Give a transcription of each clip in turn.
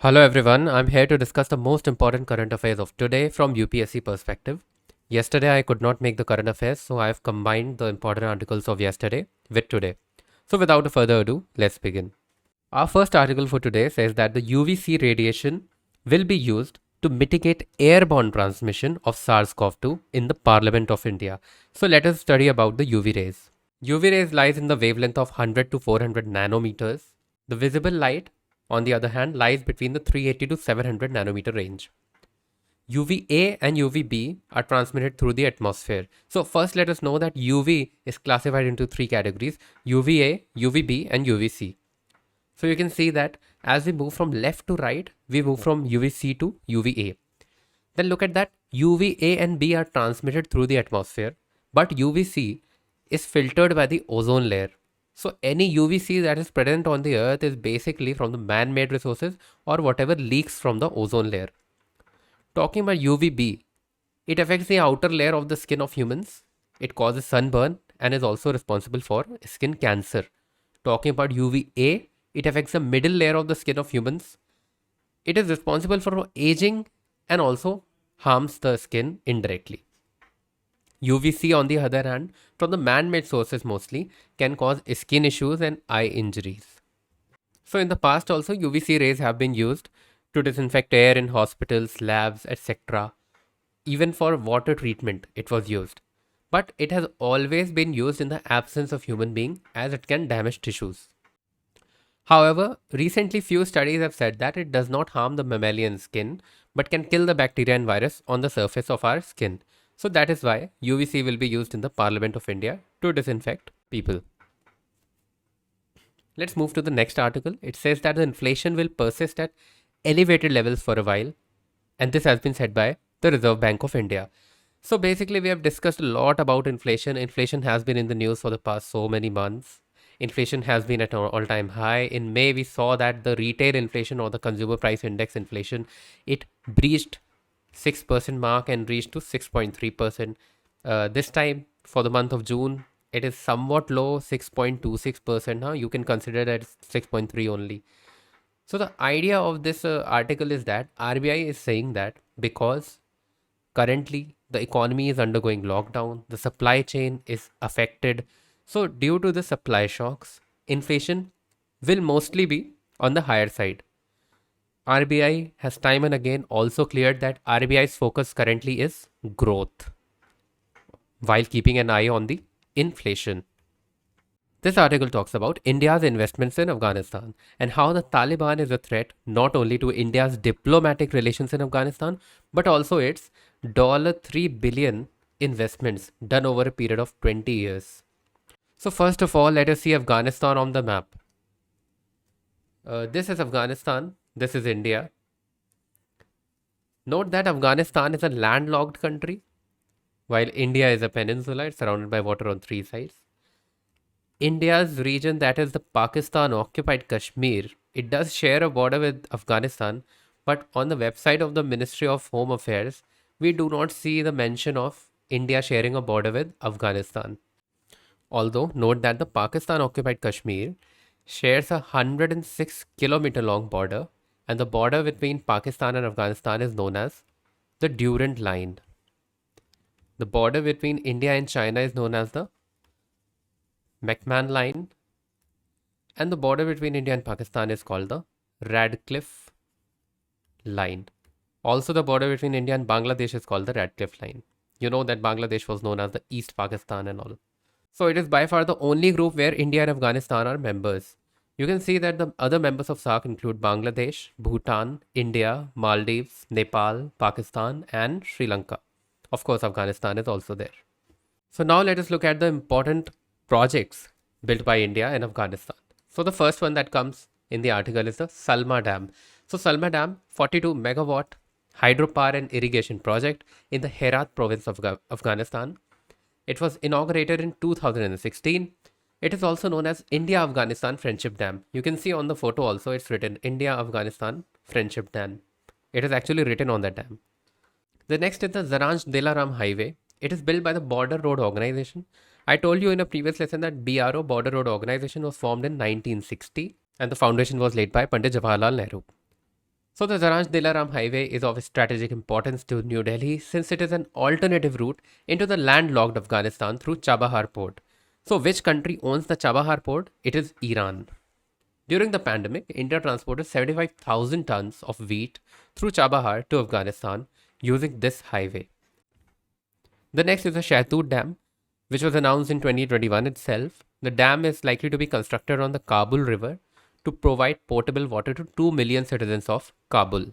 Hello everyone, I'm here to discuss the most important current affairs of today from UPSC perspective. Yesterday I could not make the current affairs, so I have combined the important articles of yesterday with today. So without further ado, let's begin. Our first article for today says that the UVC radiation will be used to mitigate airborne transmission of SARS-CoV-2 in the Parliament of India. So let us study about the UV rays. UV rays lies in the wavelength of 100 to 400 nanometers. The visible light, on the other hand, lies between the 380 to 700 nanometer range. UVA and UVB are transmitted through the atmosphere. So first let us know that UV is classified into three categories: UVA, UVB and UVC. So you can see that as we move from left to right, we move from UVC to UVA. Then look at that, UVA and B are transmitted through the atmosphere, but UVC is filtered by the ozone layer. So any UVC that is present on the earth is basically from the man-made resources or whatever leaks from the ozone layer. Talking about UVB, it affects the outer layer of the skin of humans. It causes sunburn and is also responsible for skin cancer. Talking about UVA, it affects the middle layer of the skin of humans. It is responsible for aging and also harms the skin indirectly. UVC, on the other hand, from the man-made sources mostly, can cause skin issues and eye injuries. So in the past also, UVC rays have been used to disinfect air in hospitals, labs, etc. Even for water treatment, it was used. But it has always been used in the absence of human being, as it can damage tissues. However, recently few studies have said that it does not harm the mammalian skin, but can kill the bacteria and virus on the surface of our skin. So that is why UVC will be used in the Parliament of India to disinfect people. Let's move to the next article. It says that the inflation will persist at elevated levels for a while, and this has been said by the Reserve Bank of India. So basically, we have discussed a lot about inflation. Inflation has been in the news for the past so many months. Inflation has been at an all-time high. In May, we saw that the retail inflation or the consumer price index inflation, it breached 6% mark and reached to 6.3%. This time for the month of June, it is somewhat low, 6.26%. You can consider that 6.3 only. So the idea of this article is that RBI is saying that because currently the economy is undergoing lockdown, the supply chain is affected. So due to the supply shocks, inflation will mostly be on the higher side. RBI has time and again also cleared that RBI's focus currently is growth while keeping an eye on the inflation. This article talks about India's investments in Afghanistan and how the Taliban is a threat not only to India's diplomatic relations in Afghanistan, but also its $3 billion investments done over a period of 20 years. So first of all, let us see Afghanistan on the map. This is Afghanistan, this is India. Note that Afghanistan is a landlocked country, while India is a peninsula. It's surrounded by water on three sides. India's region, that is the Pakistan occupied Kashmir, it does share a border with Afghanistan, but on the website of the Ministry of Home Affairs, we do not see the mention of India sharing a border with Afghanistan. Although, note that the Pakistan occupied Kashmir shares a 106-kilometer long border, and the border between Pakistan and Afghanistan is known as the Durand Line. The border between India and China is known as the McMahon Line, and the border between India and Pakistan is called the Radcliffe Line. Also, the border between India and Bangladesh is called the Radcliffe Line. You know that Bangladesh was known as the East Pakistan and all. So it is by far the only group where India and Afghanistan are members. You can see that the other members of SAARC include Bangladesh, Bhutan, India, Maldives, Nepal, Pakistan and Sri Lanka. Of course, Afghanistan is also there. So now let us look at the important projects built by India and Afghanistan. So the first one that comes in the article is the Salma Dam. So Salma Dam, 42 megawatt hydropower and irrigation project in the Herat province of Afghanistan. It was inaugurated in 2016. It is also known as India-Afghanistan Friendship Dam. You can see on the photo also it's written India-Afghanistan Friendship Dam. It is actually written on that dam. The next is the Zaranj-Dilaram Highway. It is built by the Border Road Organization. I told you in a previous lesson that BRO, Border Road Organization, was formed in 1960 and the foundation was laid by Pandit Jawaharlal Nehru. So the Zaranj-Dilaram highway is of strategic importance to New Delhi since it is an alternative route into the landlocked Afghanistan through Chabahar port. So which country owns the Chabahar port? It is Iran. During the pandemic, India transported 75,000 tons of wheat through Chabahar to Afghanistan using this highway. The next is the Shahtoot Dam, which was announced in 2021 itself. The dam is likely to be constructed on the Kabul River to provide potable water to 2 million citizens of Kabul.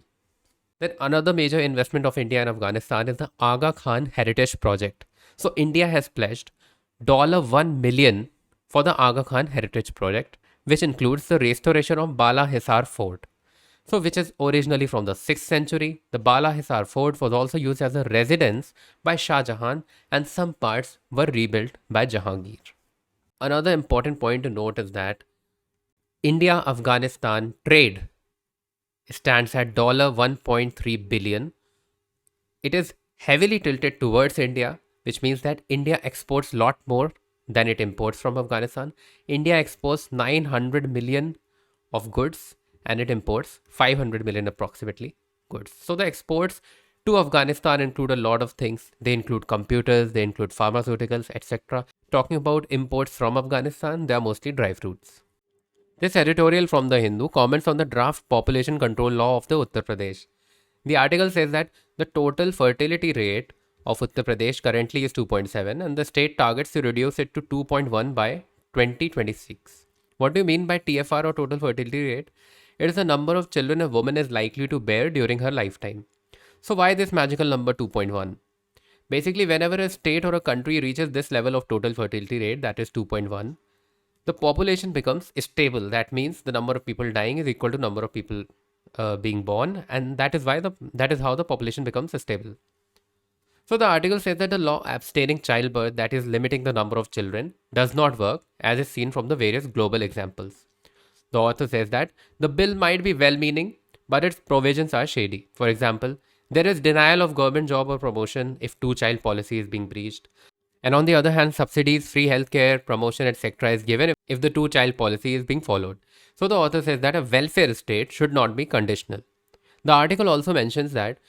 Then another major investment of India in Afghanistan is the Aga Khan Heritage Project. So India has pledged $1 million for the Aga Khan Heritage Project, which includes the restoration of Bala Hisar Fort. So which is originally from the 6th century. The Bala Hisar Fort was also used as a residence by Shah Jahan and some parts were rebuilt by Jahangir. Another important point to note is that India-Afghanistan trade stands at $1.3 billion. It is heavily tilted towards India, which means that India exports a lot more than it imports from Afghanistan. India exports 900 million of goods and it imports 500 million approximately goods. So the exports to Afghanistan include a lot of things. They include computers, they include pharmaceuticals, etc. Talking about imports from Afghanistan, they are mostly dry fruits. This editorial from The Hindu comments on the draft population control law of the Uttar Pradesh. The article says that the total fertility rate of Uttar Pradesh currently is 2.7 and the state targets to reduce it to 2.1 by 2026. What do you mean by TFR or total fertility rate? It is the number of children a woman is likely to bear during her lifetime. So why this magical number 2.1? Basically, whenever a state or a country reaches this level of total fertility rate, that is 2.1, the population becomes stable. That means the number of people dying is equal to number of people being born, and that is how the population becomes stable. So the article says that the law abstaining childbirth, that is limiting the number of children, does not work as is seen from the various global examples. The author says that the bill might be well-meaning, but its provisions are shady. For example, there is denial of government job or promotion if two-child policy is being breached. And on the other hand, subsidies, free healthcare, promotion, etc. is given if the two-child policy is being followed. So the author says that a welfare state should not be conditional. The article also mentions that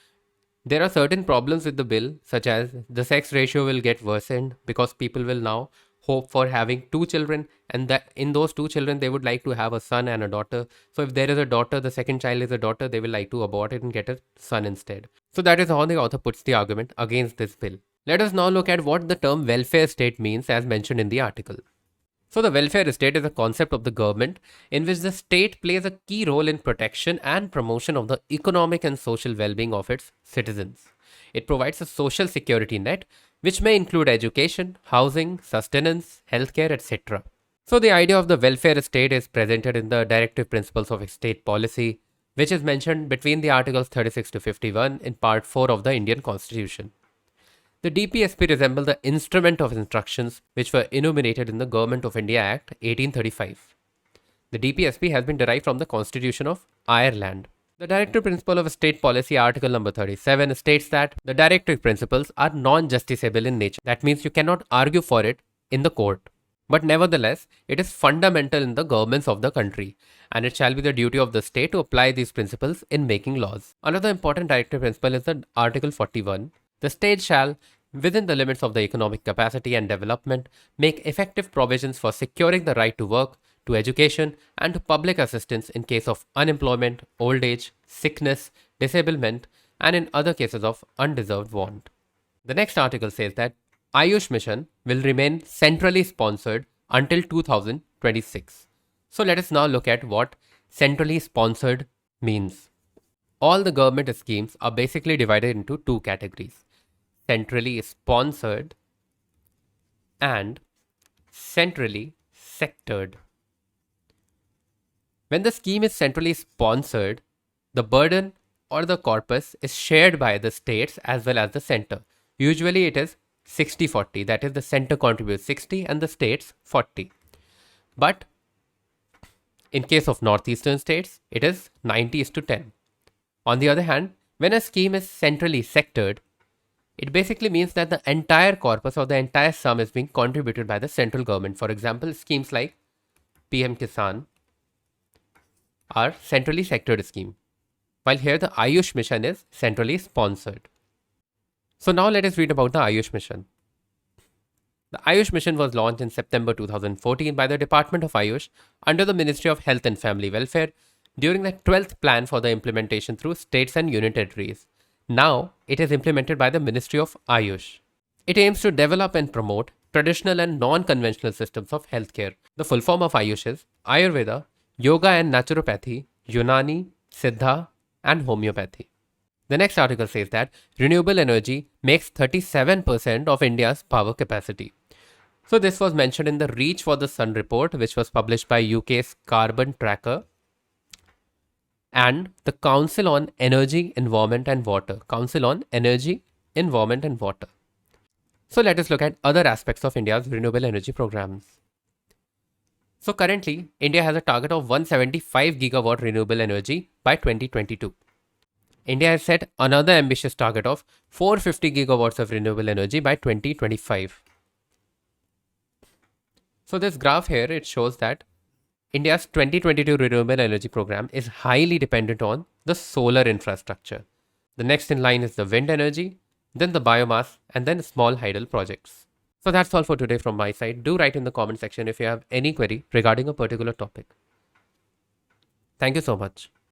there are certain problems with the bill, such as the sex ratio will get worsened because people will now hope for having two children, and that in those two children they would like to have a son and a daughter. So if there is a daughter, the second child is a daughter, they will like to abort it and get a son instead. So that is how the author puts the argument against this bill. Let us now look at what the term welfare state means as mentioned in the article. So the welfare state is a concept of the government in which the state plays a key role in protection and promotion of the economic and social well-being of its citizens. It provides a social security net which may include education, housing, sustenance, healthcare, etc. So the idea of the welfare state is presented in the directive principles of state policy, which is mentioned between the articles 36 to 51 in part 4 of the Indian Constitution. The DPSP resemble the instrument of instructions which were enumerated in the Government of India Act 1835. The DPSP has been derived from the Constitution of Ireland. The directive principle of state policy, article number 37, states that the directive principles are non-justiciable in nature. That means you cannot argue for it in the court. But nevertheless, it is fundamental in the governments of the country, and it shall be the duty of the state to apply these principles in making laws. Another important directive principle is the Article 41. The state shall, within the limits of the economic capacity and development, make effective provisions for securing the right to work, to education, and to public assistance in case of unemployment, old age, sickness, disablement, and in other cases of undeserved want. The next article says that Ayush Mission will remain centrally sponsored until 2026. So let us now look at what centrally sponsored means. All the government schemes are basically divided into two categories: centrally sponsored and centrally sectored. When the scheme is centrally sponsored, the burden or the corpus is shared by the states as well as the center. Usually it is 60-40, that is the center contributes 60 and the states 40. But in case of northeastern states, it is 90:10. On the other hand, when a scheme is centrally sectored, it basically means that the entire corpus or the entire sum is being contributed by the central government. For example, schemes like PM Kisan are centrally sectored scheme. while here the Ayush mission is centrally sponsored. So now let us read about the Ayush mission. The Ayush mission was launched in September 2014 by the Department of Ayush under the Ministry of Health and Family Welfare during the 12th plan for the implementation through states and union territories. Now it is implemented by the Ministry of Ayush. It aims to develop and promote traditional and non-conventional systems of healthcare. The full form of Ayush is Ayurveda, Yoga and Naturopathy, Unani, Siddha, and Homeopathy. The next article says that renewable energy makes 37% of India's power capacity. So this was mentioned in the Reach for the Sun report, which was published by UK's Carbon Tracker and the Council on Energy, Environment and Water. Council on Energy, Environment and Water. So let us look at other aspects of India's renewable energy programs. So currently, India has a target of 175 gigawatt renewable energy by 2022. India has set another ambitious target of 450 gigawatts of renewable energy by 2025. So this graph here, it shows that India's 2022 renewable energy program is highly dependent on the solar infrastructure. The next in line is the wind energy, then the biomass, and then small hydel projects. So that's all for today from my side. Do write in the comment section if you have any query regarding a particular topic. Thank you so much.